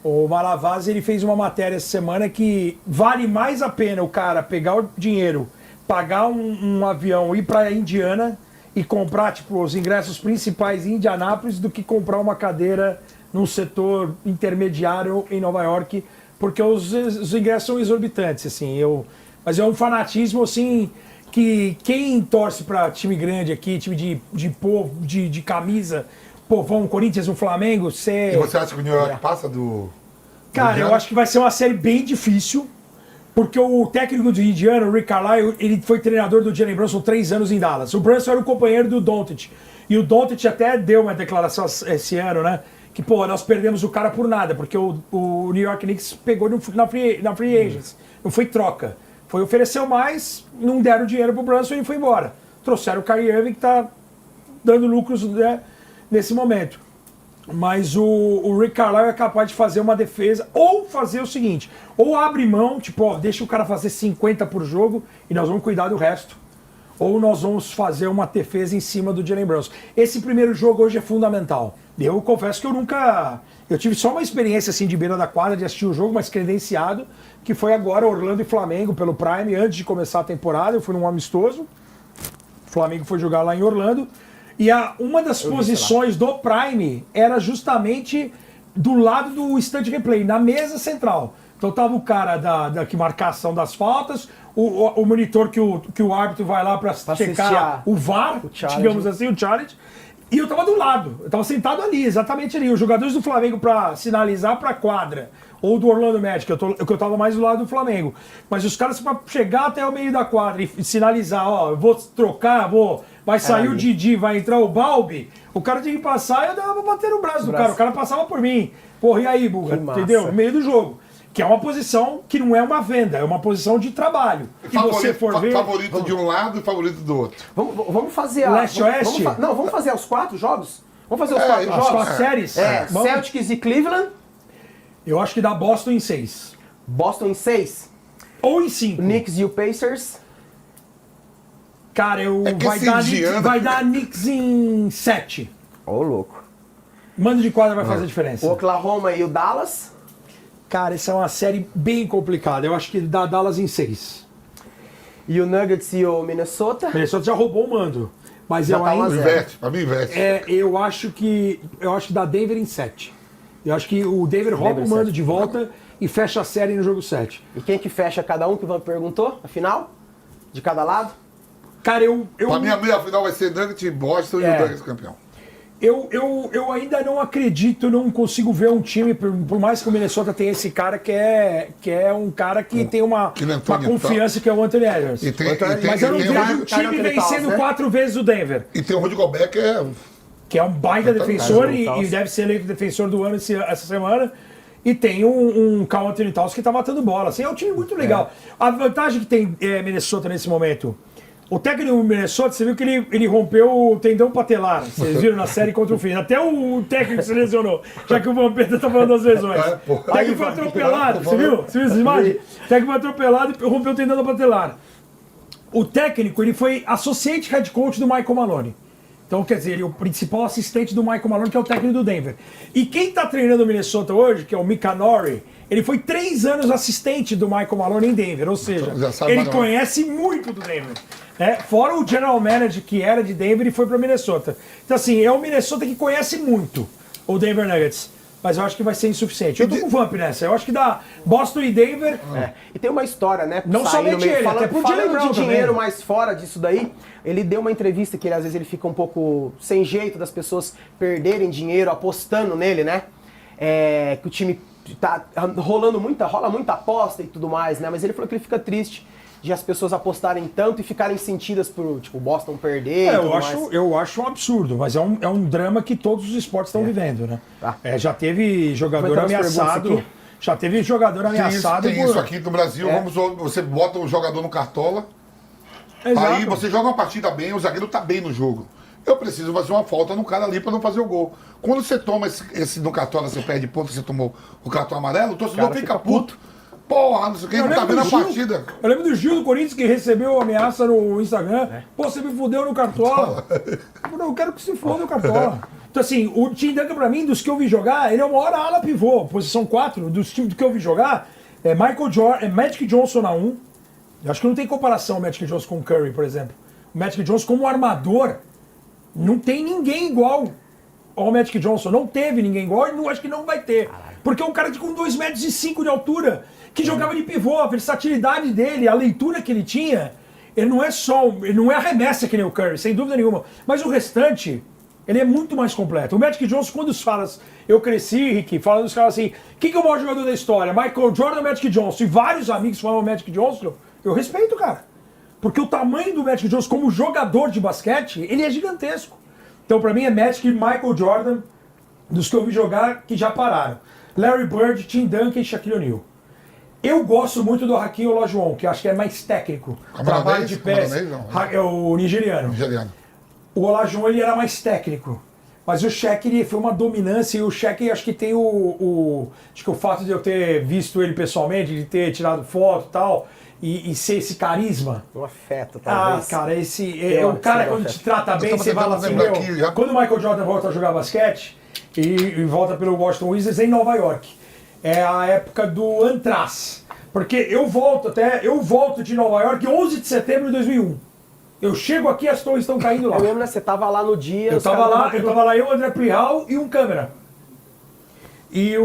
O Malavasi, ele fez uma matéria essa semana que vale mais a pena o cara pegar o dinheiro, pagar um avião, ir para Indiana e comprar tipo os ingressos principais em Indianápolis do que comprar uma cadeira num setor intermediário em Nova York, porque os ingressos são exorbitantes, assim. Mas é um fanatismo assim que quem torce pra time grande aqui, time de povo, de camisa, povão, Corinthians, o Flamengo, E você acha que o New York passa do... Cara, eu acho que vai ser uma série bem difícil, porque o técnico do Indiana, o Rick Carlisle, ele foi treinador do Jalen Brunson 3 anos em Dallas. O Brunson era o companheiro do Doncic. E o Doncic até deu uma declaração esse ano, né? Que, pô, nós perdemos o cara por nada, porque o New York Knicks pegou na free agents. Não foi troca. Foi ofereceu mais, não deram dinheiro pro Brunson e ele foi embora. Trouxeram o Kyrie Irving, que tá dando lucros, né, nesse momento. Mas o Rick Carlisle é capaz de fazer uma defesa, ou fazer o seguinte, ou abre mão, tipo, ó, deixa o cara fazer 50 por jogo e nós vamos cuidar do resto. Ou nós vamos fazer uma defesa em cima do Jalen Brunson. Esse primeiro jogo hoje é fundamental. Eu confesso que eu tive só uma experiência assim de beira da quadra, de assistir o jogo, mas credenciado, que foi agora Orlando e Flamengo pelo Prime, antes de começar a temporada. Eu fui num amistoso, o Flamengo foi jogar lá em Orlando. E uma das posições do Prime era justamente do lado do stand replay, na mesa central. Então tava o cara da que marcação das faltas, o monitor que o árbitro vai lá para checar o VAR, digamos assim, o challenge. E eu tava do lado, eu tava sentado ali, exatamente ali. Os jogadores do Flamengo para sinalizar para a quadra, ou do Orlando Magic, eu tava mais do lado do Flamengo. Mas os caras para chegar até o meio da quadra e sinalizar, ó, eu vou trocar, vai sair o Didi, vai entrar o Balbi, o cara tinha que passar e eu dava pra bater no braço do cara. O cara passava por mim. Porra, e aí, Buga? Entendeu? No meio do jogo. Que é uma posição que não é uma venda, é uma posição de trabalho. Que você for ver... Favorito de um lado e favorito do outro. Vamos fazer a... Leste-Oeste? Vamos fazer os 4 jogos? Vamos fazer os 4 jogos? As 4 séries? Celtics e Cleveland. Eu acho que dá Boston em 6. Boston em 6. Ou em 5. Knicks e o Pacers. Cara, vai dar Knicks em 7. Ô, louco. Mando de quadra vai fazer diferença. O Oklahoma e o Dallas. Cara, essa é uma série bem complicada. Eu acho que dá Dallas em 6. E o Nuggets e o Minnesota. Minnesota já roubou o mando. Mas Já eu tá ainda... 1-0. Inverte, pra mim inverte. Eu acho que dá Denver em 7. Eu acho que o Denver rouba o mando de volta e fecha a série no jogo 7. E quem que fecha cada um que o Van perguntou? A final? De cada lado? Cara, Pra mim a meia final vai ser Nuggets e Boston e o Nuggets campeão. Eu ainda não acredito, não consigo ver um time, por mais que o Minnesota tenha esse cara que é um cara que tem uma confiança que é o Anthony Edwards. Mas eu não vejo o time vencendo 4 vezes o Denver. E tem o Rudy Gobert que é um baita defensor e deve ser eleito defensor do ano essa semana. E tem um Karl Anthony Towns que tá matando bola. Assim, é um time muito legal. A vantagem que tem Minnesota nesse momento... O técnico do Minnesota, você viu que ele rompeu o tendão patelar. Vocês viram na série contra o Phoenix. Até o técnico se lesionou, já que o Vampeta tá falando das lesões. O técnico foi atropelado, você viu? Você viu essa imagem? O técnico foi atropelado e rompeu o tendão patelar. O técnico, ele foi associate head coach do Michael Malone. Então, quer dizer, ele é o principal assistente do Michael Malone, que é o técnico do Denver. E quem tá treinando o Minnesota hoje, que é o Mika Nori, ele foi 3 anos assistente do Michael Malone em Denver. Ou seja, ele conhece muito do Denver. Fora o general manager que era de Denver e foi para Minnesota. Então, assim, é o Minnesota que conhece muito o Denver Nuggets. Mas eu acho que vai ser insuficiente. Eu tô com o Vamp nessa. Eu acho que dá Boston e Denver. E tem uma história, né? Não somente ele, até pro Jalen Brown de dinheiro, também. mas fora disso daí, ele deu uma entrevista que às vezes ele fica um pouco sem jeito das pessoas perderem dinheiro apostando nele, né? Que o time tá rola muita aposta e tudo mais, né? Mas ele falou que ele fica triste de as pessoas apostarem tanto e ficarem sentidas por, tipo, o Boston perder eu acho um absurdo, mas é um drama que todos os esportes estão vivendo, né? Já teve jogador ameaçado. Já teve jogador ameaçado. Tem isso aqui no Brasil, você bota o jogador no cartola, Exato. Aí você joga uma partida bem, o zagueiro tá bem no jogo. Eu preciso fazer uma falta no cara ali para não fazer o gol. Quando você toma esse no cartola, você perde ponto, você tomou o cartão amarelo, o torcedor fica puto. Porra, não sei o que, não tá vendo a partida. Eu lembro do Gil do Corinthians que recebeu ameaça no Instagram. Pô, você me fudeu no Cartola. Eu quero que se foda no Cartola. Então, assim, o Tim Duncan, pra mim, dos que eu vi jogar, ele é uma hora ala pivô, posição 4, dos times que eu vi jogar, Magic Johnson na 1. Eu acho que não tem comparação o Magic Johnson com o Curry, por exemplo. O Magic Johnson como armador, não tem ninguém igual ao Magic Johnson. Não teve ninguém igual e acho que não vai ter. Porque é um cara com 2,5 metros de altura, que jogava de pivô, a versatilidade dele, a leitura que ele tinha, ele não é só, ele não é arremessa que nem o Curry, sem dúvida nenhuma. Mas o restante, ele é muito mais completo. O Magic Johnson, quando os caras, eu cresci, Rick, falando dos caras assim, quem que é o maior jogador da história? Michael Jordan ou Magic Johnson? E vários amigos falam Magic Johnson, eu respeito, cara. Porque o tamanho do Magic Johnson como jogador de basquete, ele é gigantesco. Então pra mim é Magic e Michael Jordan, dos que eu vi jogar, que já pararam. Larry Bird, Tim Duncan e Shaquille O'Neal. Eu gosto muito do Hakeem Olajuwon, que eu acho que é mais técnico. Trabalho de pés. É o nigeriano. O Olajuwon ele era mais técnico. Mas o Shaq ele foi uma dominância e o Shaq acho que tem acho que o fato de eu ter visto ele pessoalmente, de ter tirado foto e tal, e ser esse carisma. Um afeto, talvez. Ah, cara, o cara quando te trata bem, você fala assim, quando o Michael Jordan volta a jogar basquete e volta pelo Washington Wizards em Nova York. É a época do Anthrax. Porque eu volto de Nova York 11 de setembro de 2001. Eu chego aqui, as torres estão caindo lá. Eu lembro, né? Você tava lá no dia. Eu tava lá, eu, André Prihal e um câmera. E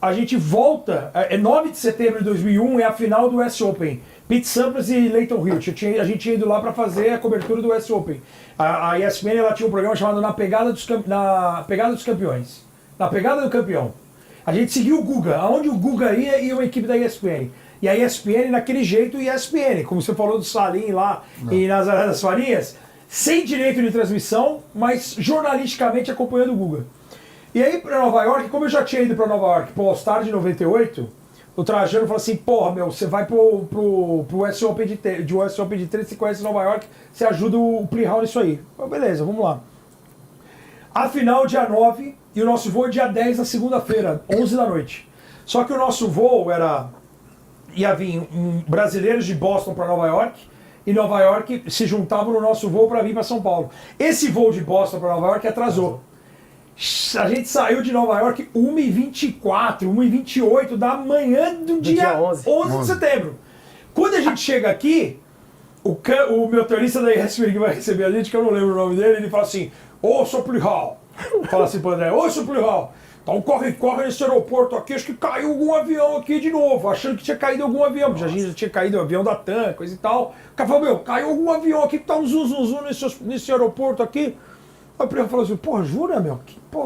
a gente volta, 9 de setembro de 2001 é a final do US Open. Pete Sampras e Leighton Hewitt. A gente tinha ido lá para fazer a cobertura do US Open. A ESPN ela tinha um programa chamado Na Pegada dos Campeões. Na Pegada do Campeão. A gente seguiu o Guga. Aonde o Guga ia uma equipe da ESPN. E a ESPN, naquele jeito, ESPN. Como você falou do Salim lá e Nazaré das Farinhas, sem direito de transmissão, mas jornalisticamente acompanhando o Guga. E aí, para Nova York, como eu já tinha ido para Nova York pro All-Star de 98, o Trajano falou assim, porra, meu, você vai pro US Open de US Open de 3, você conhece Nova York, você ajuda o Prihal nisso aí. Então, beleza, vamos lá. A final, dia 9, e o nosso voo é dia 10, na segunda-feira, 11 da noite. Só que o nosso voo ia vir brasileiros de Boston para Nova York, e Nova York se juntavam no nosso voo para vir para São Paulo. Esse voo de Boston para Nova York atrasou. A gente saiu de Nova York 1h24, 1h28 da manhã do dia 11 de setembro. Quando a gente chega aqui, o meu motorista da ESPN que vai receber a gente, que eu não lembro o nome dele, ele fala assim, ô, seu Prihal. Fala assim pro André, ô, seu Prihal. Então corre nesse aeroporto aqui, acho que caiu algum avião aqui de novo, achando que tinha caído algum avião, porque a gente já tinha caído o avião da TAM, coisa e tal. O cara falou, meu, caiu algum avião aqui que tá um zum nesse aeroporto aqui. Aí o Prihal falou assim, porra, jura, meu?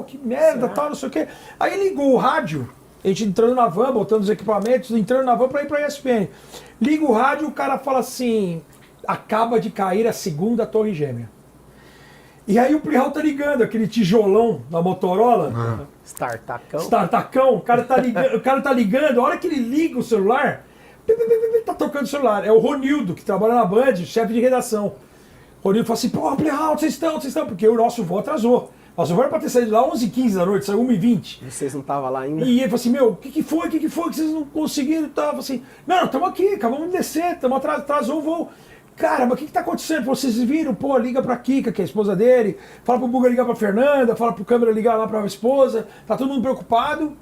Que merda, tal, não sei o quê. Aí ligou o rádio, a gente entrando na van, botando os equipamentos, entrando na van pra ir pra ESPN. Liga o rádio, o cara fala assim, acaba de cair a segunda torre gêmea. E aí o Prihal tá ligando, aquele tijolão da Motorola. Startacão, o cara tá ligando, a hora que ele liga o celular, tá tocando o celular. É o Ronildo, que trabalha na Band, chefe de redação. O Ronildo fala assim, pô, Prihal, vocês estão? Porque o nosso voo atrasou. Nosso voo era pra ter saído lá 11h15 da noite, saiu 1h20. Vocês não estavam lá ainda? E ele falou assim, meu, o que foi que vocês não conseguiram? Tava assim, não, estamos aqui, acabamos de descer, atrasou o voo. Cara, mas o que tá acontecendo? Vocês viram? Pô, liga pra Kika, que é a esposa dele, fala pro Buga ligar pra Fernanda, fala pro câmera ligar lá pra esposa, tá todo mundo preocupado.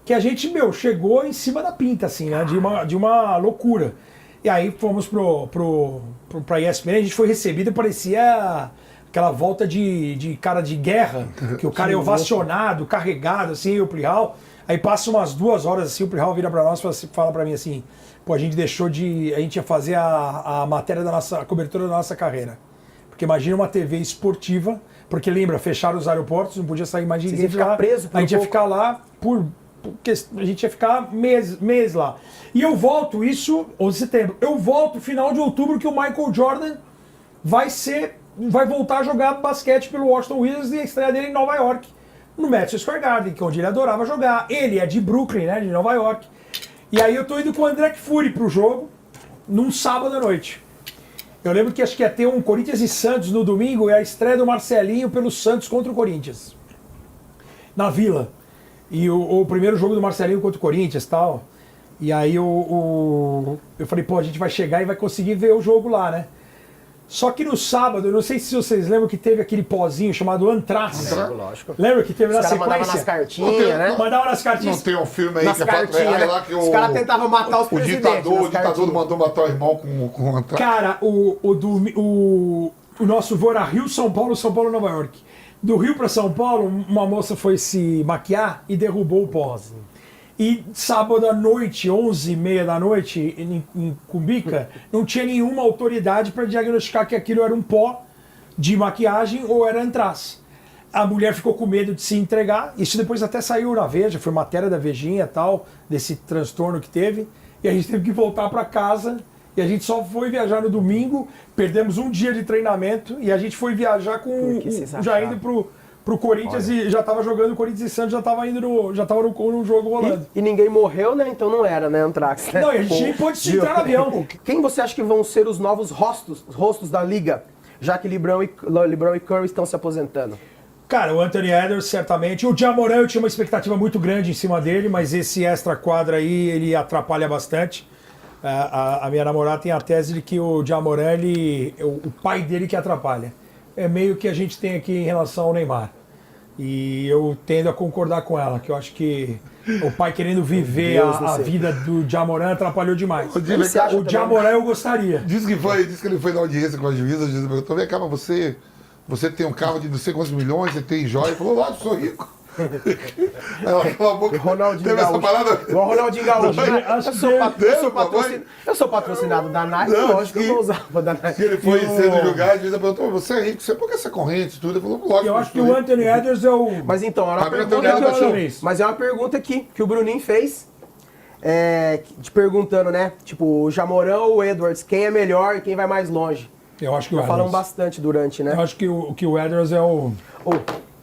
Que a gente, meu, chegou em cima da pinta, assim, né, de uma loucura. E aí fomos pra ESPN, a gente foi recebido, parecia aquela volta de cara de guerra, que o cara é ovacionado, carregado, assim, o Prihal. Aí passa umas 2 horas, assim, o Prihal vira pra nós e fala pra mim assim, pô, a gente ia fazer a matéria a cobertura da nossa carreira. Porque imagina uma TV esportiva, porque lembra, fecharam os aeroportos, não podia sair mais ninguém de lá. A gente ia ficar lá porque a gente ia ficar mês lá. E eu volto, isso, 11 de setembro, eu volto final de outubro que o Michael Jordan vai voltar a jogar basquete pelo Washington Wizards e a estreia dele em Nova York, no Madison Square Garden, que é onde ele adorava jogar. Ele é de Brooklyn, né, de Nova York. E aí eu tô indo com o André Fury pro jogo, num sábado à noite. Eu lembro que acho que ia ter um Corinthians e Santos no domingo, e a estreia do Marcelinho pelo Santos contra o Corinthians. Na Vila. E o primeiro jogo do Marcelinho contra o Corinthians e tal. E aí eu falei, pô, a gente vai chegar e vai conseguir ver o jogo lá, né? Só que no sábado, eu não sei se vocês lembram que teve aquele pozinho chamado Anthrax. Lógico. Lembra que teve na sequência? Mandava nas cartinhas, né? Mandava nas cartinhas. Não tem um filme aí nas que cartinhas, né? lá que os caras tentavam matar os presidentes. O ditador mandou matar o irmão com o Anthrax. Cara, o nosso voo era Rio-São Paulo, São Paulo-Nova York. Do Rio para São Paulo, uma moça foi se maquiar e derrubou o pó. E sábado à noite, 11h30 da noite, em Cumbica, não tinha nenhuma autoridade para diagnosticar que aquilo era um pó de maquiagem ou era antraz. A mulher ficou com medo de se entregar. Isso depois até saiu na Veja, foi matéria da Vejinha e tal, desse transtorno que teve. E a gente teve que voltar para casa. E a gente só foi viajar no domingo, perdemos um dia de treinamento e a gente foi viajar com já indo pro Corinthians. Olha. E já tava jogando o Corinthians e Santos, já tava no jogo rolando. E ninguém morreu, né? Então não era, né, Anthrax? Né? Não, e a gente nem pôde se entrar no avião. Quem você acha que vão ser os novos rostos da liga, já que LeBron e Curry estão se aposentando? Cara, o Anthony Edwards, certamente. O Jamoran, eu tinha uma expectativa muito grande em cima dele, mas esse extra-quadra aí, ele atrapalha bastante. A minha namorada tem a tese de que o Jamoran, o pai dele que atrapalha. É meio que a gente tem aqui em relação ao Neymar. E eu tendo a concordar com ela, que eu acho que o pai querendo viver a vida do Jamoran atrapalhou demais. O Jamoran eu gostaria. Diz que ele foi na audiência com a juíza, perguntou, vem cá, mas você tem um carro de não sei quantos milhões, você tem joia, ele falou, lógico, sou rico. Ela falou a boca. Ronaldinho Gaúcho. Igual o Ronaldinho Gaúcho. Eu sou patrocinado da Nike, lógico que eu vou usar da Nike. Se ele foi sendo julgado, a juíza perguntou, você é rico, você por que essa corrente tudo? Ele falou, lógico. Eu acho que o Anthony Edwards é o... Mas então, mas é uma pergunta aqui, que o Bruninho fez. Te perguntando, né? Tipo, o Jamoran ou o Edwards, quem é melhor e quem vai mais longe? Eu acho que o Edwards. Falam bastante durante, né? Eu acho que o Edwards é o...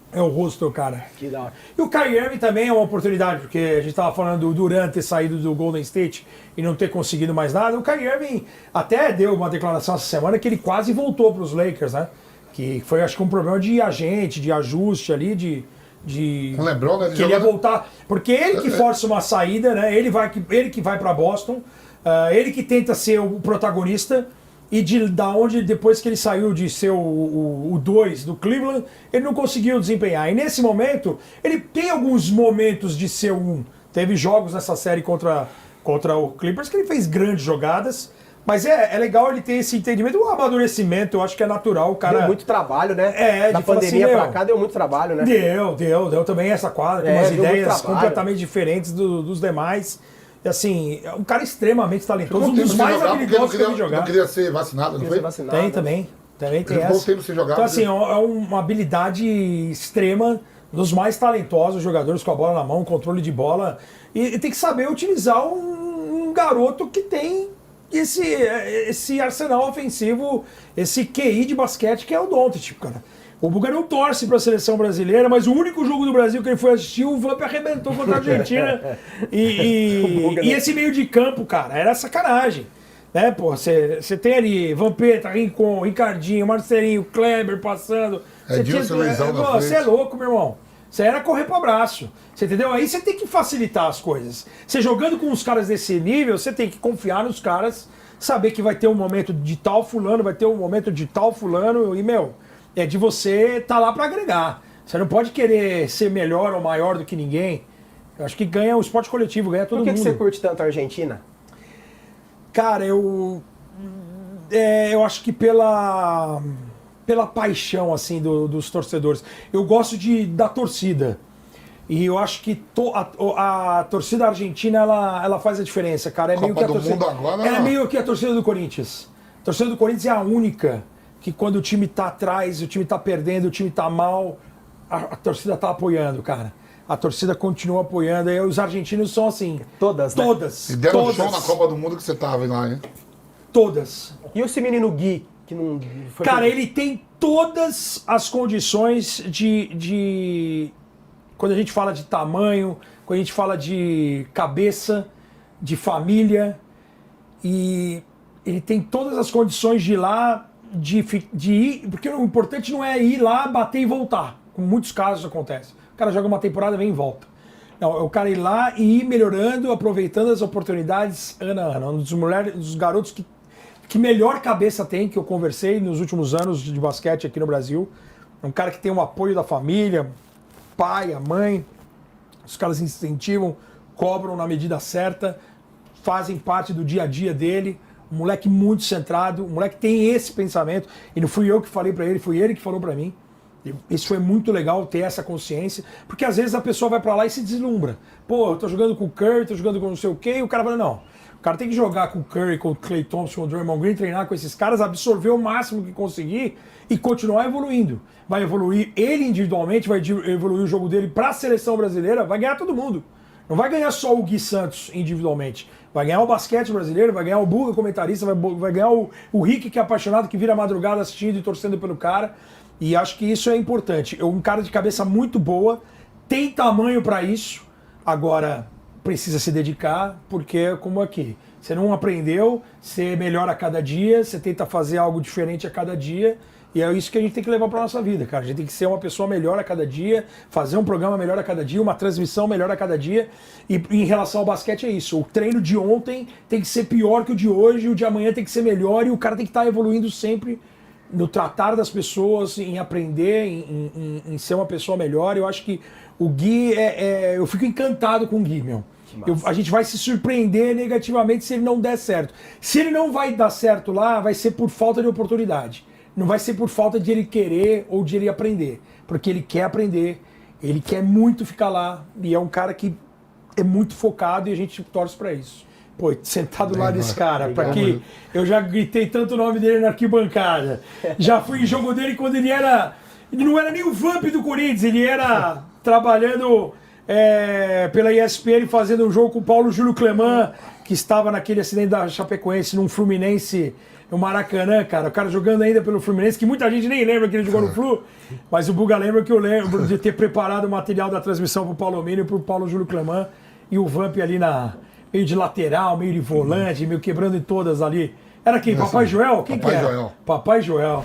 É o rosto, cara. Que da hora. E o Kyrie Irving também é uma oportunidade, porque a gente estava falando do Durant ter saído do Golden State e não ter conseguido mais nada. O Kyrie Irving até deu uma declaração essa semana que ele quase voltou para os Lakers, né? Que foi, acho que, um problema de agente, de ajuste ali, Não lembrou, né? Que ele ia voltar. Porque ele que força uma saída, né? Ele que vai para Boston, ele que tenta ser o protagonista. E da onde, depois que ele saiu de ser o 2 do Cleveland, ele não conseguiu desempenhar. E nesse momento, ele tem alguns momentos de ser o 1. Teve jogos nessa série contra o Clippers que ele fez grandes jogadas. Mas é legal ele ter esse entendimento, o amadurecimento, eu acho que é natural. O cara... Deu muito trabalho, né? Da pandemia pra cá deu muito trabalho, né? Deu também essa quadra, com umas ideias completamente diferentes dos demais. E assim, é um cara extremamente talentoso, um dos mais habilidosos que eu vi jogar. Não queria ser vacinado, não foi? Tem também. Também tem essa. Tempo sem jogar, então assim, é uma habilidade extrema, dos mais talentosos jogadores com a bola na mão, controle de bola. E tem que saber utilizar um garoto que tem esse arsenal ofensivo, esse QI de basquete que é o Doncic, cara. O Buga não torce para a seleção brasileira, mas o único jogo do Brasil que ele foi assistir, o Vamp arrebentou contra a Argentina. E esse meio de campo, cara, era sacanagem. Né, pô, você tem ali Vampeta, Rincon, Ricardinho, Marcelinho, Kleber passando. Você é louco, meu irmão. Você era correr pro abraço. Você entendeu? Aí você tem que facilitar as coisas. Você jogando com os caras desse nível, você tem que confiar nos caras, saber que vai ter um momento de tal fulano, vai ter um momento de tal fulano, e, meu, é de você estar lá para agregar. Você não pode querer ser melhor ou maior do que ninguém. Eu acho que ganha o esporte coletivo, ganha todo mundo. Por que você curte tanto a Argentina? Cara, eu acho que pela paixão assim dos torcedores. Eu gosto da torcida. E eu acho que a torcida argentina ela faz a diferença, cara. É meio que a torcida, é meio que a torcida do Corinthians. A torcida do Corinthians é a única que quando o time tá atrás, o time tá perdendo, o time tá mal, a torcida tá apoiando, cara. A torcida continua apoiando. E os argentinos são assim. Todas, né? Todas. E deram show na Copa do Mundo que você tava lá, hein? Todas. E esse menino Gui, que não foi... Cara, ele tem todas as condições de... Quando a gente fala de tamanho, quando a gente fala de cabeça, de família, e ele tem todas as condições de ir lá, de ir, porque o importante não é ir lá, bater e voltar, como em muitos casos acontece. O cara joga uma temporada, vem e volta. Não, é o cara ir lá e ir melhorando, aproveitando as oportunidades ano a ano. Um dos garotos que melhor cabeça tem, que eu conversei nos últimos anos de basquete aqui no Brasil. É um cara que tem o apoio da família, pai, a mãe, os caras incentivam, cobram na medida certa, fazem parte do dia a dia dele. Um moleque muito centrado, um moleque que tem esse pensamento. E não fui eu que falei pra ele, foi ele que falou pra mim. Isso é muito legal, ter essa consciência, porque às vezes a pessoa vai pra lá e se deslumbra. Pô, eu tô jogando com o Curry, tô jogando com não sei o quê, e o cara fala, não, o cara tem que jogar com o Curry, com o Klay Thompson, com o Draymond Green, treinar com esses caras, absorver o máximo que conseguir e continuar evoluindo. Vai evoluir ele individualmente, vai evoluir o jogo dele pra seleção brasileira, vai ganhar todo mundo. Não vai ganhar só o Gui Santos individualmente. Vai ganhar o basquete brasileiro, vai ganhar o Buga comentarista, vai ganhar o Rick, que é apaixonado, que vira madrugada assistindo e torcendo pelo cara. E acho que isso é importante. Um cara de cabeça muito boa, tem tamanho para isso, agora precisa se dedicar, porque é como aqui. Você não aprendeu, você melhora a cada dia, você tenta fazer algo diferente a cada dia. E é isso que a gente tem que levar para nossa vida, cara. A gente tem que ser uma pessoa melhor a cada dia, fazer um programa melhor a cada dia, uma transmissão melhor a cada dia. E em relação ao basquete é isso. O treino de ontem tem que ser pior que o de hoje, o de amanhã tem que ser melhor e o cara tem que estar evoluindo sempre no tratar das pessoas, em aprender, em ser uma pessoa melhor. Eu acho que o Gui, eu fico encantado com o Gui, meu. A gente vai se surpreender negativamente se ele não der certo. Se ele não vai dar certo lá, vai ser por falta de oportunidade. Não vai ser por falta de ele querer ou de ele aprender. Porque ele quer aprender, ele quer muito ficar lá. E é um cara que é muito focado e a gente torce pra isso. Pô, sentado lá desse cara, pra que eu já gritei tanto o nome dele na arquibancada. Já fui em jogo dele quando ele não era nem o Vamp do Corinthians, ele era trabalhando pela ESPN, fazendo um jogo com o Paulo Júlio Cleman, que estava naquele acidente da Chapecoense, num Fluminense, no Maracanã, cara. O cara jogando ainda pelo Fluminense, que muita gente nem lembra que ele jogou no Flu, mas o Buga lembra que eu lembro de ter preparado o material da transmissão pro Paulo Mínio e pro Paulo Júlio Cleman, e o Vamp ali meio de lateral, meio de volante, meio quebrando em todas ali. Era quem? Papai Joel? Quem que era? Joel. Papai Joel.